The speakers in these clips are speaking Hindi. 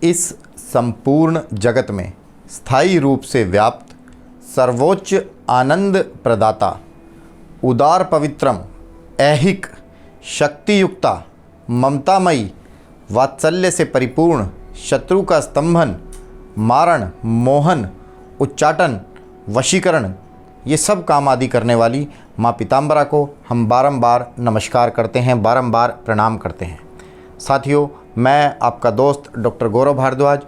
इस संपूर्ण जगत में स्थायी रूप से व्याप्त सर्वोच्च आनंद प्रदाता, उदार पवित्रम, ऐहिक, शक्तियुक्ता, ममतामयी, वात्सल्य से परिपूर्ण, शत्रु का स्तंभन, मारण, मोहन, उच्चाटन, वशीकरण, ये सब काम आदि करने वाली माँ पीताम्बरा को हम बारंबार नमस्कार करते हैं, बारंबार प्रणाम करते हैं। साथियों, मैं आपका दोस्त डॉक्टर गौरव भारद्वाज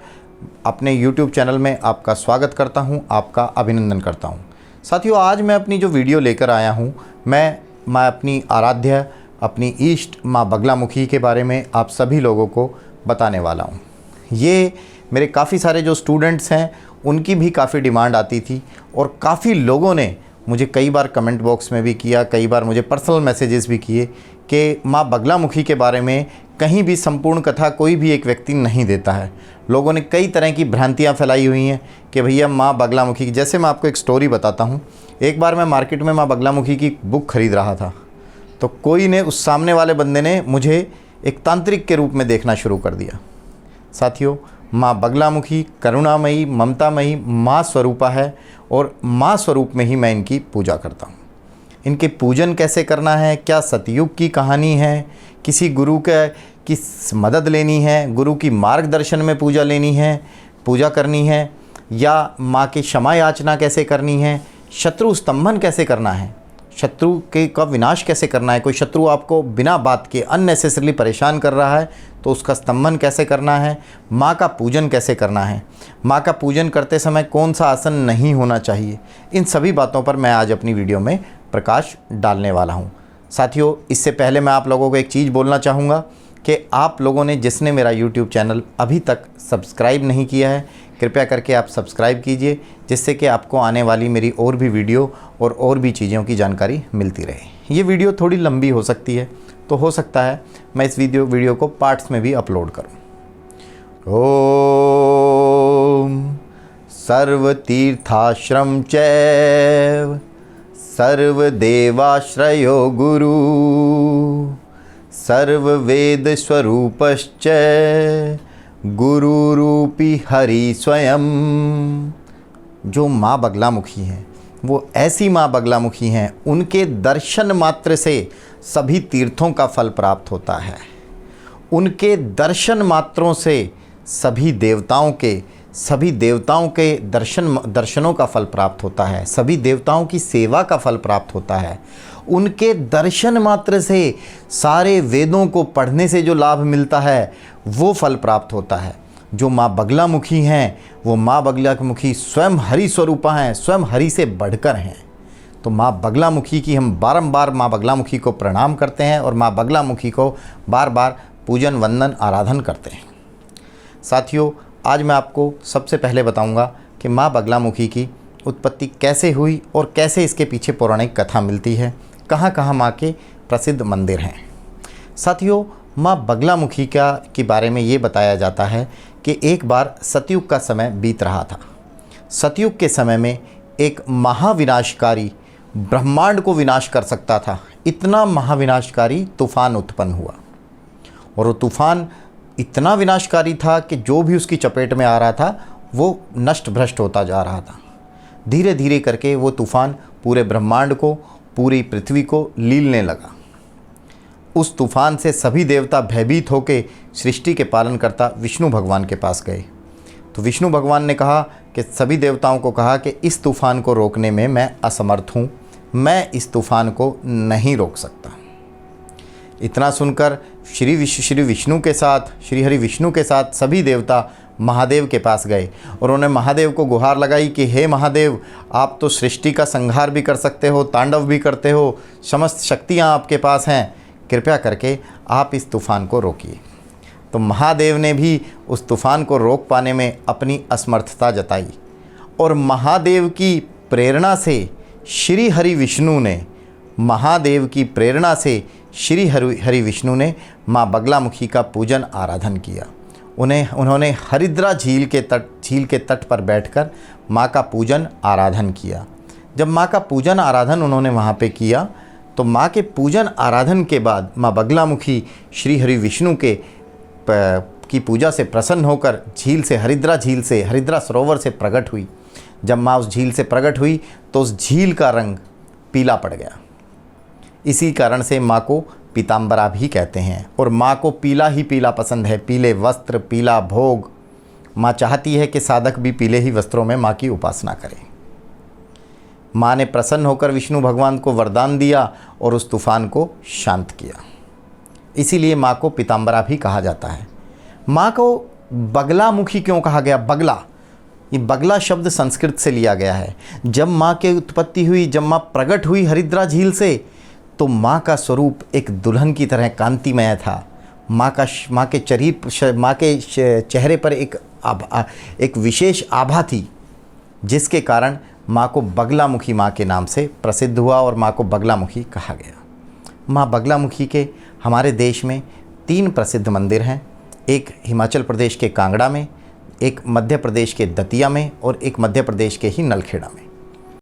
अपने YouTube चैनल में आपका स्वागत करता हूं, आपका अभिनंदन करता हूं। साथियों, आज मैं अपनी जो वीडियो लेकर आया हूं, मैं अपनी आराध्य, अपनी इष्ट माँ बगलामुखी के बारे में आप सभी लोगों को बताने वाला हूं। ये मेरे काफ़ी सारे जो स्टूडेंट्स हैं उनकी भी काफ़ी डिमांड आती थी और काफ़ी लोगों ने मुझे कई बार कमेंट बॉक्स में भी किया, कई बार मुझे पर्सनल मैसेजेस भी किए कि माँ बगलामुखी के बारे में कहीं भी संपूर्ण कथा कोई भी एक व्यक्ति नहीं देता है। लोगों ने कई तरह की भ्रांतियाँ फैलाई हुई हैं कि भैया माँ बगलामुखी की, जैसे मैं आपको एक स्टोरी बताता हूँ। एक बार मैं मार्केट में माँ बगलामुखी की बुक खरीद रहा था, तो कोई ने, उस सामने वाले बंदे ने मुझे एक तांत्रिक के रूप में देखना शुरू कर दिया। साथियों, माँ बगलामुखी करुणामयी, ममतामयी माँ स्वरूपा है और माँ स्वरूप में ही मैं इनकी पूजा करता हूँ। इनके पूजन कैसे करना है, क्या सतयुग की कहानी है, किसी गुरु की मदद लेनी है, गुरु की मार्गदर्शन में पूजा लेनी है, पूजा करनी है, या माँ की क्षमा याचना कैसे करनी है, शत्रु स्तंभन कैसे करना है, शत्रु का विनाश कैसे करना है। कोई शत्रु आपको बिना बात के अननेसेसरली परेशान कर रहा है तो उसका स्तंभन कैसे करना है, माँ का पूजन कैसे करना है, माँ का पूजन करते समय कौन सा आसन नहीं होना चाहिए, इन सभी बातों पर मैं आज अपनी वीडियो में प्रकाश डालने वाला हूँ। साथियों, इससे पहले मैं आप लोगों को एक चीज़ बोलना चाहूँगा कि आप लोगों ने जिसने मेरा YouTube चैनल अभी तक सब्सक्राइब नहीं किया है, कृपया करके आप सब्सक्राइब कीजिए, जिससे कि आपको आने वाली मेरी और भी वीडियो और भी चीज़ों की जानकारी मिलती रहे। ये वीडियो थोड़ी लंबी हो सकती है, तो हो सकता है मैं इस वीडियो को पार्ट्स में भी अपलोड करूँ। ओम सर्वतीर्थाश्रम चैव सर्वदेवाश्रयो गुरु सर्ववेद स्वरूपश्च गुरुरूपी हरि स्वयं। जो माँ बगलामुखी हैं वो ऐसी माँ बगलामुखी हैं, उनके दर्शन मात्र से सभी तीर्थों का फल प्राप्त होता है। उनके दर्शन मात्रों से सभी देवताओं के दर्शनों का फल प्राप्त होता है, सभी देवताओं की सेवा का फल प्राप्त होता है। उनके दर्शन मात्र से सारे वेदों को पढ़ने से जो लाभ मिलता है वो फल प्राप्त होता है। जो माँ बगलामुखी हैं वो माँ बगलामुखी स्वयं हरि स्वरूपा हैं, स्वयं हरि से बढ़कर हैं। तो माँ बगलामुखी की हम बारंबार माँ बगलामुखी को प्रणाम करते हैं और माँ बगलामुखी को बार बार पूजन वंदन आराधन करते हैं। साथियों, आज मैं आपको सबसे पहले बताऊंगा कि माँ बगलामुखी की उत्पत्ति कैसे हुई और कैसे इसके पीछे पौराणिक कथा मिलती है, कहाँ कहाँ माँ के प्रसिद्ध मंदिर हैं। साथियों, माँ बगलामुखी के बारे में ये बताया जाता है कि एक बार सतयुग का समय बीत रहा था। सतयुग के समय में एक महाविनाशकारी, ब्रह्मांड को विनाश कर सकता था, इतना महाविनाशकारी तूफान उत्पन्न हुआ। और वो तूफान इतना विनाशकारी था कि जो भी उसकी चपेट में आ रहा था वो नष्ट भ्रष्ट होता जा रहा था। धीरे धीरे करके वो तूफान पूरे ब्रह्मांड को, पूरी पृथ्वी को लीलने लगा। उस तूफान से सभी देवता भयभीत होकर सृष्टि के पालनकर्ता विष्णु भगवान के पास गए। तो विष्णु भगवान ने कहा कि सभी देवताओं को कहा कि इस तूफान को रोकने में मैं असमर्थ हूँ, मैं इस तूफान को नहीं रोक सकता। इतना सुनकर श्री विष्णु के साथ, श्री हरि विष्णु के साथ सभी देवता महादेव के पास गए और उन्होंने महादेव को गुहार लगाई कि हे महादेव, आप तो सृष्टि का संहार भी कर सकते हो, तांडव भी करते हो, समस्त शक्तियाँ आपके पास हैं, कृपया करके आप इस तूफ़ान को रोकिए। तो महादेव ने भी उस तूफ़ान को रोक पाने में अपनी असमर्थता जताई और महादेव की प्रेरणा से श्री हरि विष्णु ने, महादेव की प्रेरणा से श्री हरि विष्णु ने माँ बगलामुखी का पूजन आराधन किया। उन्होंने हरिद्रा झील के तट पर बैठकर माँ का पूजन आराधन किया। जब माँ का पूजन आराधन उन्होंने वहाँ पे किया तो माँ के पूजन आराधन के बाद माँ बगलामुखी श्री हरि विष्णु की पूजा से प्रसन्न होकर झील से हरिद्रा सरोवर से प्रकट हुई। जब माँ उस झील से प्रकट हुई तो उस झील का रंग पीला पड़ गया। इसी कारण से माँ को पीताम्बरा भी कहते हैं। और माँ को पीला ही पीला पसंद है, पीले वस्त्र, पीला भोग। माँ चाहती है कि साधक भी पीले ही वस्त्रों में माँ की उपासना करें। माँ ने प्रसन्न होकर विष्णु भगवान को वरदान दिया और उस तूफान को शांत किया। इसीलिए माँ को पीताम्बरा भी कहा जाता है। माँ को बगलामुखी क्यों कहा गया? बगला, ये बगला शब्द संस्कृत से लिया गया है। जब माँ की उत्पत्ति हुई, जब माँ प्रकट हुई हरिद्रा झील से, तो माँ का स्वरूप एक दुल्हन की तरह कांतिमय था। माँ के चेहरे पर एक विशेष आभा थी, जिसके कारण माँ को बगलामुखी माँ के नाम से प्रसिद्ध हुआ और माँ को बगलामुखी कहा गया। माँ बगलामुखी के हमारे देश में 3 प्रसिद्ध मंदिर हैं। एक हिमाचल प्रदेश के कांगड़ा में, एक मध्य प्रदेश के दतिया में और एक मध्य प्रदेश के ही नलखेड़ा में।